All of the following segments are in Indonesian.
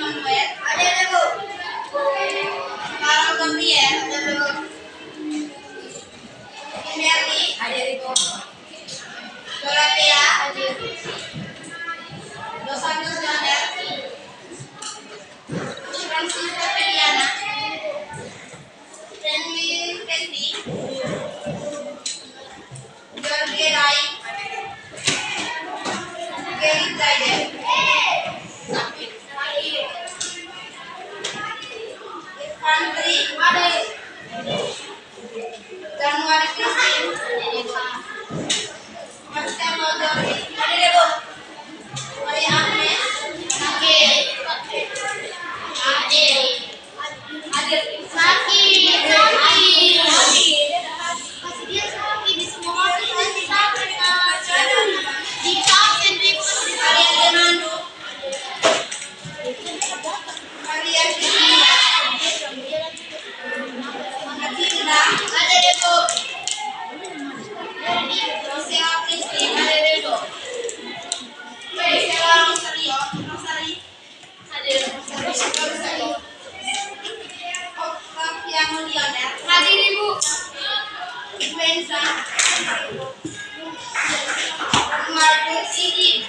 Emmanuel. Ada Bu. Farel Gabriel. Ada Bu. Emerly. Ada Bu. Dorothea. Ada Bu. Dos Santos Joner. Francisca Feliana. Henry Fendi. George Rai. Gary Zaiden. Andri ada. Januari Christine. Marcelo Dori. Ada Bu. Maria Agnes. Oke. Ada Saki. Kasih dia Saki di semua di Kapten di Maria Fernando. Maria Cristina. Matilda. Ada Bu. Rosea Christine. Ada Bu. Rosea Rosario. Rosari. Ada Rosario. Octavia Mulyoner. Hadir Ibu. Influenza. Marcus Idin.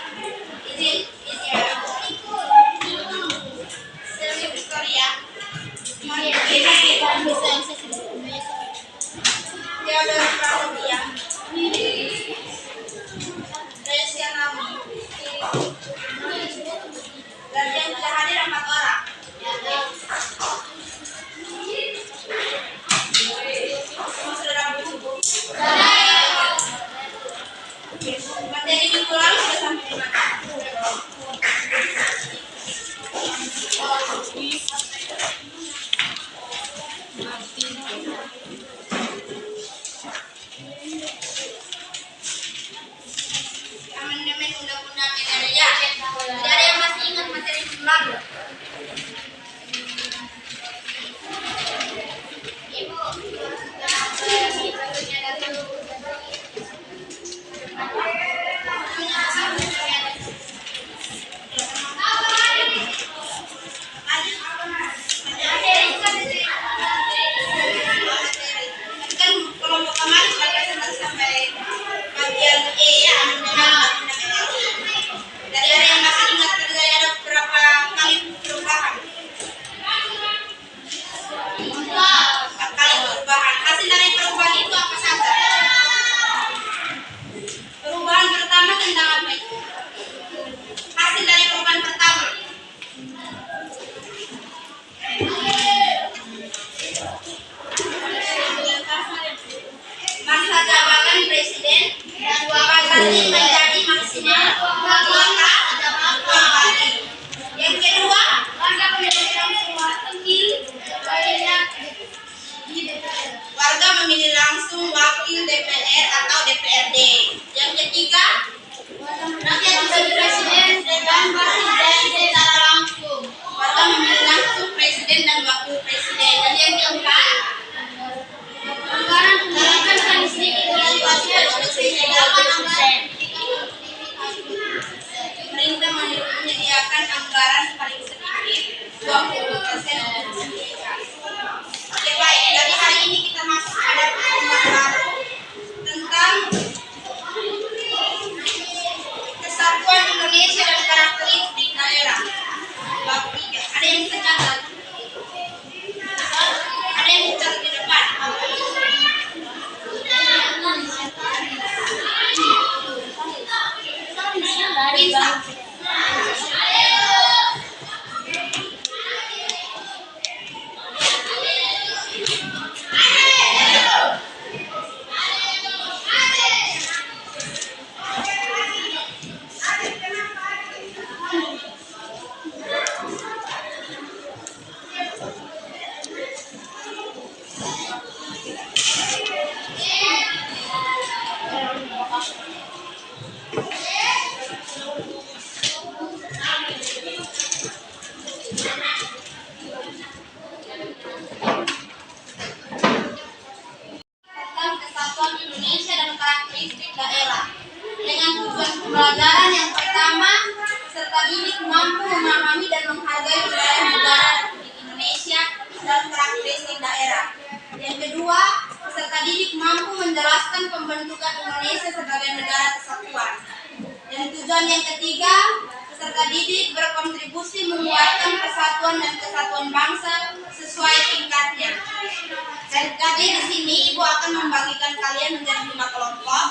Selvi Victoria. Theodore Pramudia. Resia Nami. Dan yang telah hadir 4 orang. Materi minggu lalu sudah sampai di mana? Amandemen undang-undang ya. Tidak ada yang masih ingat materi minggu lalu? Ibu, masa jabatan presiden dan 2 kali menjadi maksimal 2 kali. Yang kedua, warga memilih langsung wakil DPR atau DPRD. Yang ketiga, rakyat memilih presiden dan wakil presiden secara langsung. Warga memilih langsung presiden dan wakil presiden. Dan yang keempat, anggaran pendapatan paling sedikit dari warga adalah 8%. Pemerintah menyediakan anggaran paling sedikit 20% untuk pendidikan. Oke baik, dari hari ini kita masuk pada pertemuan baru tentang kesatuan Indonesia dan karakteristik daerah. Bab 3. Ada yang bisa catat? Ada yang bisa catat di depan? Bisa. didik mampu memahami dan menghargai budaya negara Republik Indonesia dan karakteristik daerah. Yang kedua, peserta didik mampu menjelaskan pembentukan Indonesia sebagai negara kesatuan. Dan tujuan yang ketiga, peserta didik berkontribusi menguatkan persatuan dan kesatuan bangsa sesuai tingkatnya. Dan tadi di sini Ibu akan membagikan kalian menjadi 5 kelompok.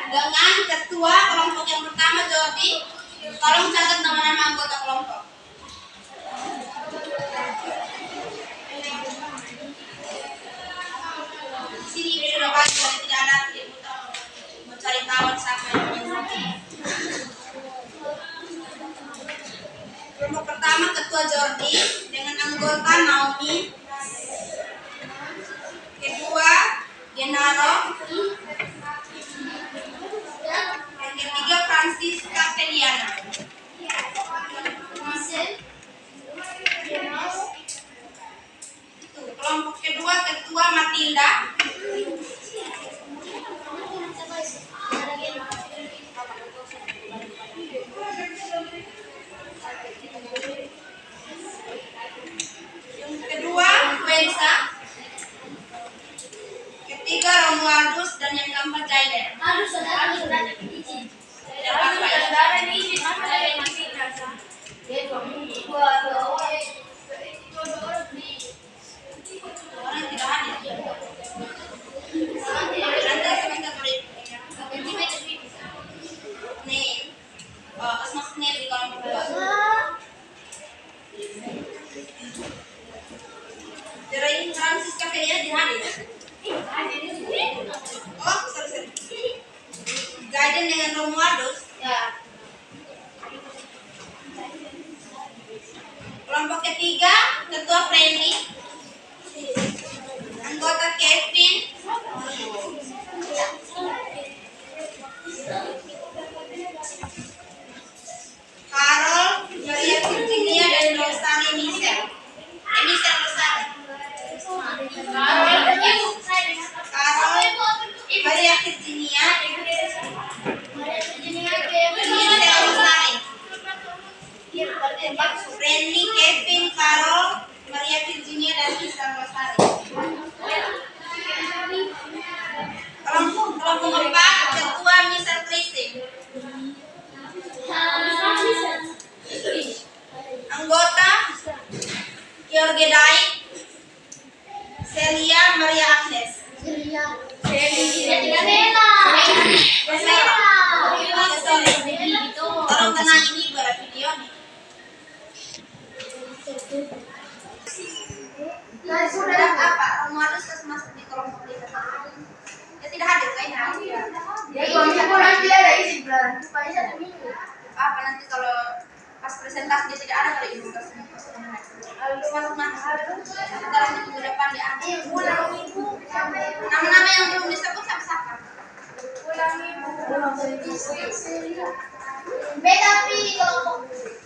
Dengan ketua kelompok yang pertama Jordi, tolong catat nama-nama anggota kelompok. Di sini Ibu sudah bagi, jadi tidak ada Ibu mencari tahu siapa yang menjadi. Kelompok pertama ketua Jordi dengan anggota Naomi. Kedua Genaro. Yang ketiga Francisca Feliana. Kelompok kedua ketua Matilda. Yang kedua Wensa. Ketiga Romualdus dan yang keempat Jaiden. Francisca Feliana dihadir. Oh, sorry. Jaiden dengan Romualdus. Ya. Kelompok ketiga, ketua Friendly. Anggota Kevin. Carol, Maria Virginia dan Rosani Michelle. Michelle Rosani. Carol, Maria Virginia, Michelle Rosani. Friendly, Kevin, Carol, Maria Virginia dan Michelle Rosani. Kelompok keempat, ketua Michelle Tracy. Anggota George Dai, Celia Maria Agnes. Tolong tenang, ini buat video nih. Sudah apa? Romualdus masuk di kelompok kita. Dia tidak hadir kayaknya. Dia ada isi bulan. Apa nanti kalau pas presentasi dia tidak ada kalau ibu kasih masuk. Sebentar nanti minggu depan dia ada. Nama-nama yang belum disebut siapa? Beda tapi kelompok.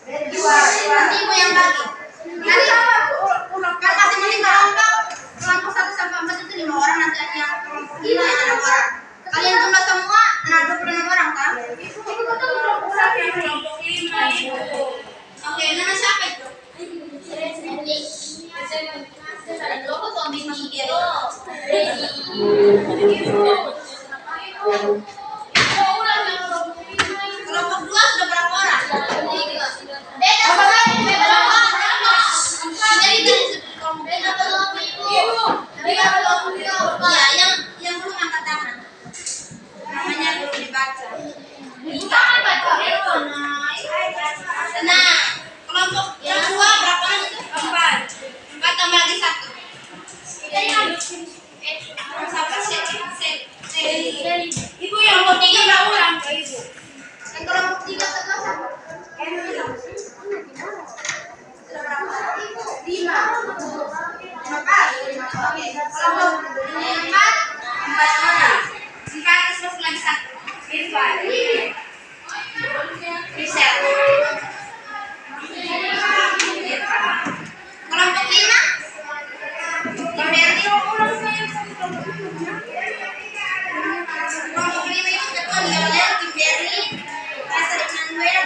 Nanti ibu yang bagi. Nanti kan masing-masing kelompok 1 sampai 4 itu 5 orang, nanti yang kelompok 5 yang 6 orang. Kalian jumlah semua 26 orang kan? Oke, nama siapa itu? Kelompok 2 sudah berapa orang? Yang belum angkat tangan. Namanya belum dibaca. Nah, kelompok yang 2 berapa orang itu? 4 tambah lagi 1. Ibu yang kelompok 3 berapa orang? Yang kelompok 3 ketua siapa? Sudah berapa? 5. Oke, kelompok 4 orang. 4 terus lagi 1. Irfan. Michelle. Kelompok 5 Kimberly. Kelompok 5 itu ketua Lionel, Kimberly, Rasa Emmanuel,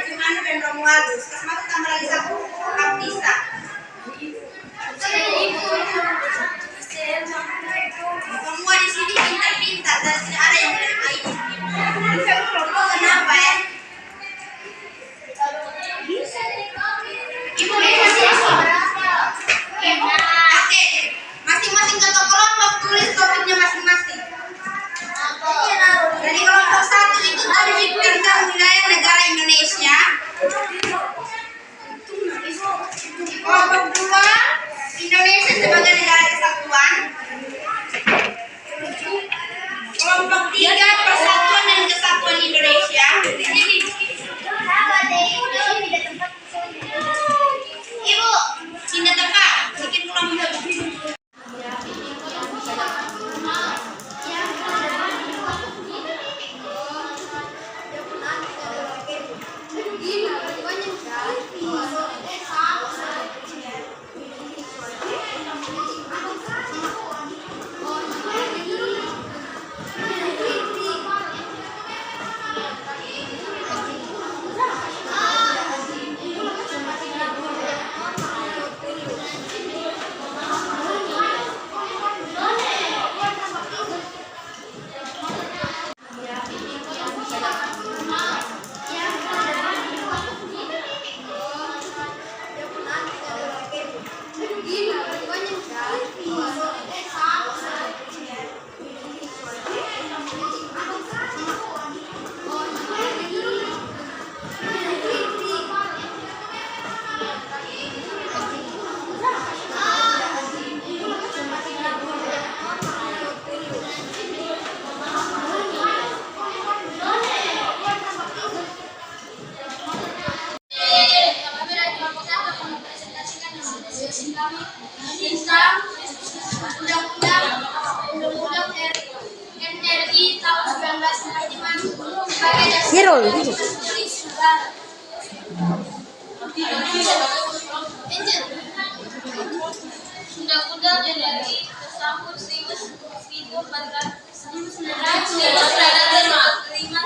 Undang-undang dari tersambung 1945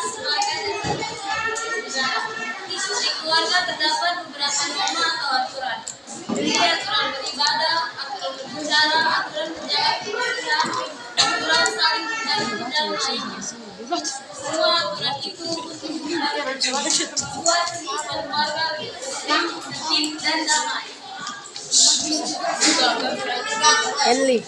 sebagai di sisi keluarga terdapat beberapa norma atau aturan. Jadi aturan beribadah, aturan berbicara, aturan menjaga kebersihan, aturan saling berbagi dan lainnya. Semua aturan itu untuk membuat keluarga yang tertib dan damai. Henley.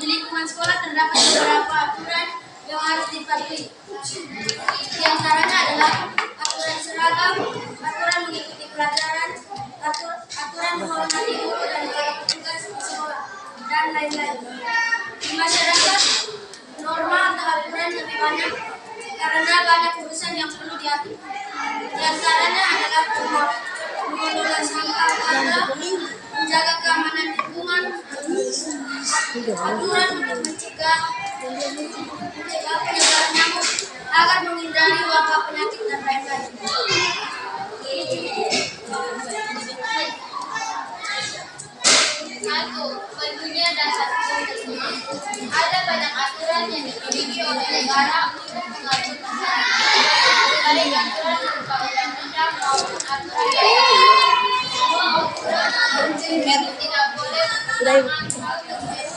Di lingkungan sekolah terdapat beberapa aturan yang harus dipatuhi. Di antaranya adalah aturan seragam, aturan mengikuti pelajaran, aturan menghormati guru dan para petugas sekolah, dan lain-lain. Di masyarakat, norma atau aturan lebih banyak karena banyak urusan yang perlu diatur. Di antaranya adalah mengelola sampah warga, menjaga keamanan lingkungan, aturan untuk mencegah penyebaran nyamuk agar menghindari wabah penyakit dan lain-lain. Satu, pendunia dan satu. Ada banyak aturan yang dimiliki oleh negara untuk mengatur masyarakat. Baik aturan berupa undang-undang maupun aturan yang tidak boleh menggunakan hal tersebut.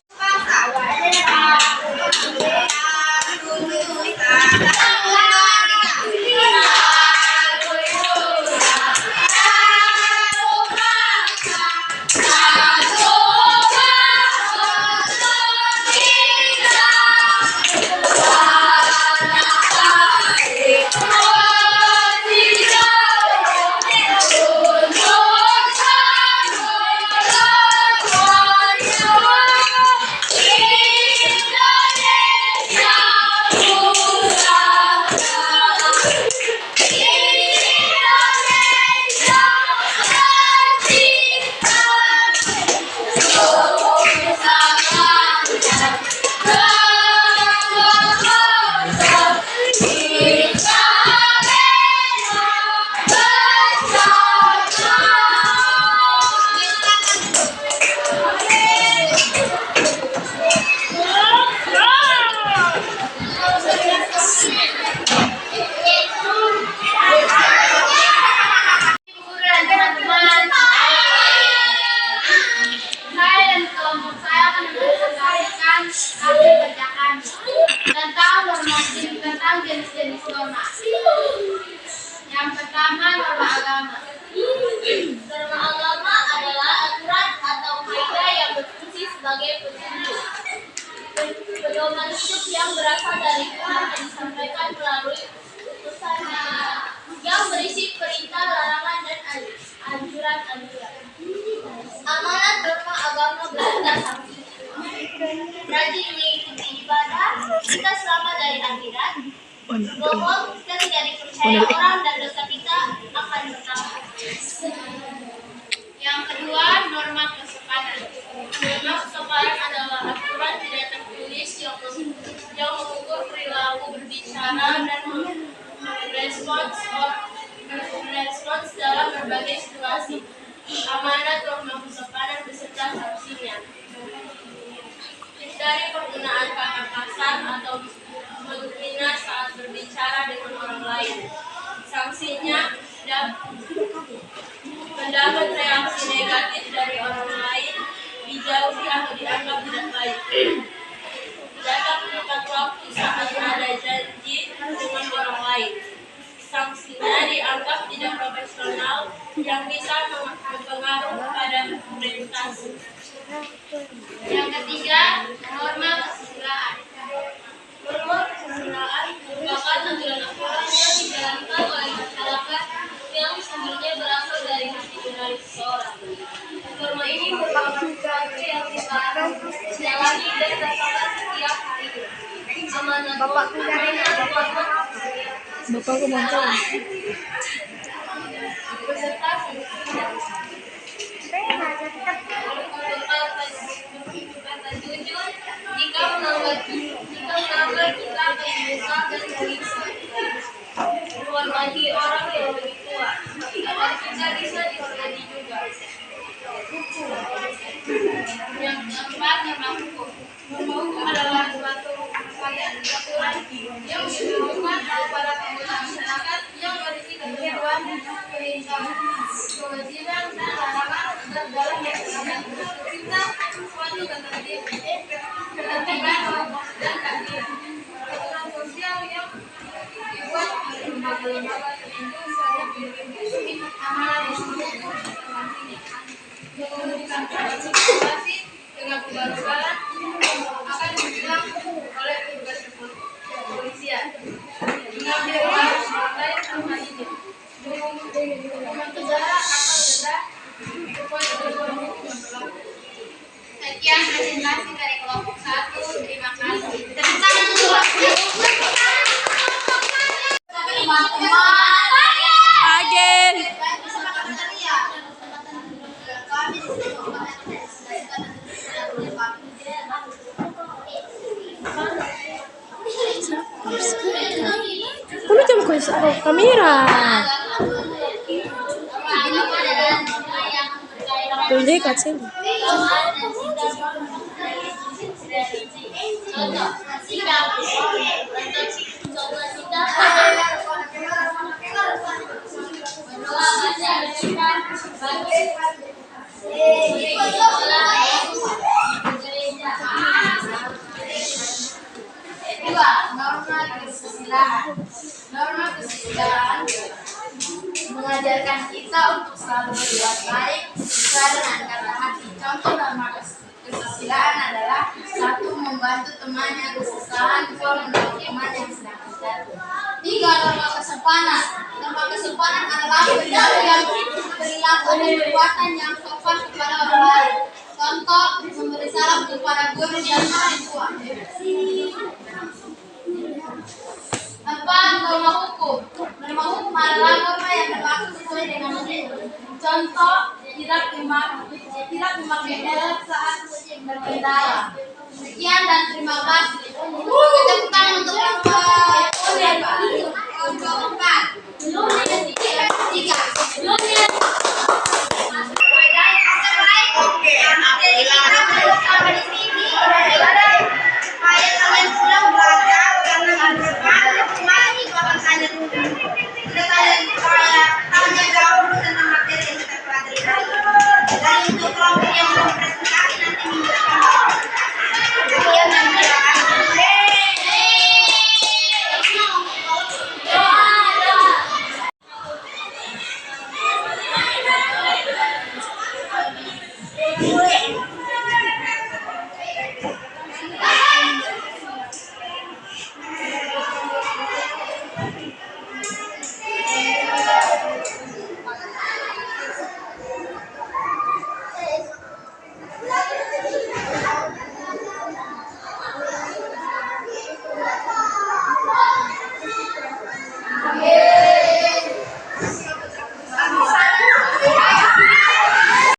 Tentang jenis-jenis norma. Yang pertama, norma agama. Norma agama adalah aturan atau kaidah yang berfungsi sebagai petunjuk, pedoman hidup yang berasal dari Tuhan dan disampaikan melalui utusannya, yang berisi perintah, larangan, dan anjuran-anjuran. Amanat norma agama beserta sanksi. Rajin mengikuti ibadah, kita selamat dari akhirat. Bohong, kita tidak dipercaya orang dan dosa kita akan bertambah. Yang kedua, norma kesopanan. Norma kesopanan adalah aturan tidak tertulis yang mengukur perilaku berbicara dan merespons dalam berbagai situasi. Amanat norma kesopanan beserta sanksinya. Hindari penggunaan kata kasar atau menghina saat berbicara dengan orang lain. Sanksinya mendapat reaksi negatif dari orang lain, dijauhi atau dianggap tidak baik. Datang tepat waktu saat ada janji dengan orang lain. Sanksi dianggap tidak profesional yang bisa berpengaruh pada reputasi. Yang ketiga, norma kesusilaan. Norma kesusilaan merupakan aturan-aturan yang dijalankan oleh masyarakat yang sumbernya berasal dari hati nurani seseorang. Norma ini merupakan sesuatu yang dilakukan, dijalani dan dirasakan setiap hari. Amanat Bapak ku muncul. beserta jika melanggar kita akan dibuka dan disiksa. Menghormati orang yang lebih tua agar kita bisa dihormati juga. Yang keempat, norma hukum. Norma hukum adalah suatu rangkaian peraturan yang diterapkan kepada pengguna masyarakat yang berisi ketentuan, perintah, kewajiban, dan larangan agar dalam melaksanakan tercipta suatu ketertiban dan keadilan. Peraturan sosial yang dibuat oleh lembaga-lembaga tertentu misalnya BPUM, amanah disiplin, yang memberikan partisipasi dengan perubahan akan dibilang oleh petugas kepolisian. Mengambil alih lain sama ini. Hukuman penjara atau denda sekian presentasi dari kelompok 1. Terima kasih. Tepuk tangan dulu. Agen. Kamu jam kuis kamera. Boleh kacil. Kedua, norma kesusilaan. Norma kesusilaan mengajarkan kita untuk selalu berbuat baik sesuai dengan kata hati. Contoh norma kesusilaan adalah 1. Membantu temannya kesusahan, 2. menolong teman yang sedang terjatuh. 3. Norma kesopanan. Norma kesopanan adalah perilaku dan perbuatan yang sopan kepada orang lain. Contoh, memberi salam kepada guru dan orang tua. 4. Norma hukum. Norma hukum adalah norma yang berlaku sesuai dengan hukum. Contoh, tidak memakai helm saat berkendara. Sekian dan terima kasih. Tepuk tangan untuk kelompok 4. Kelompok 4. Belum yang ketiga.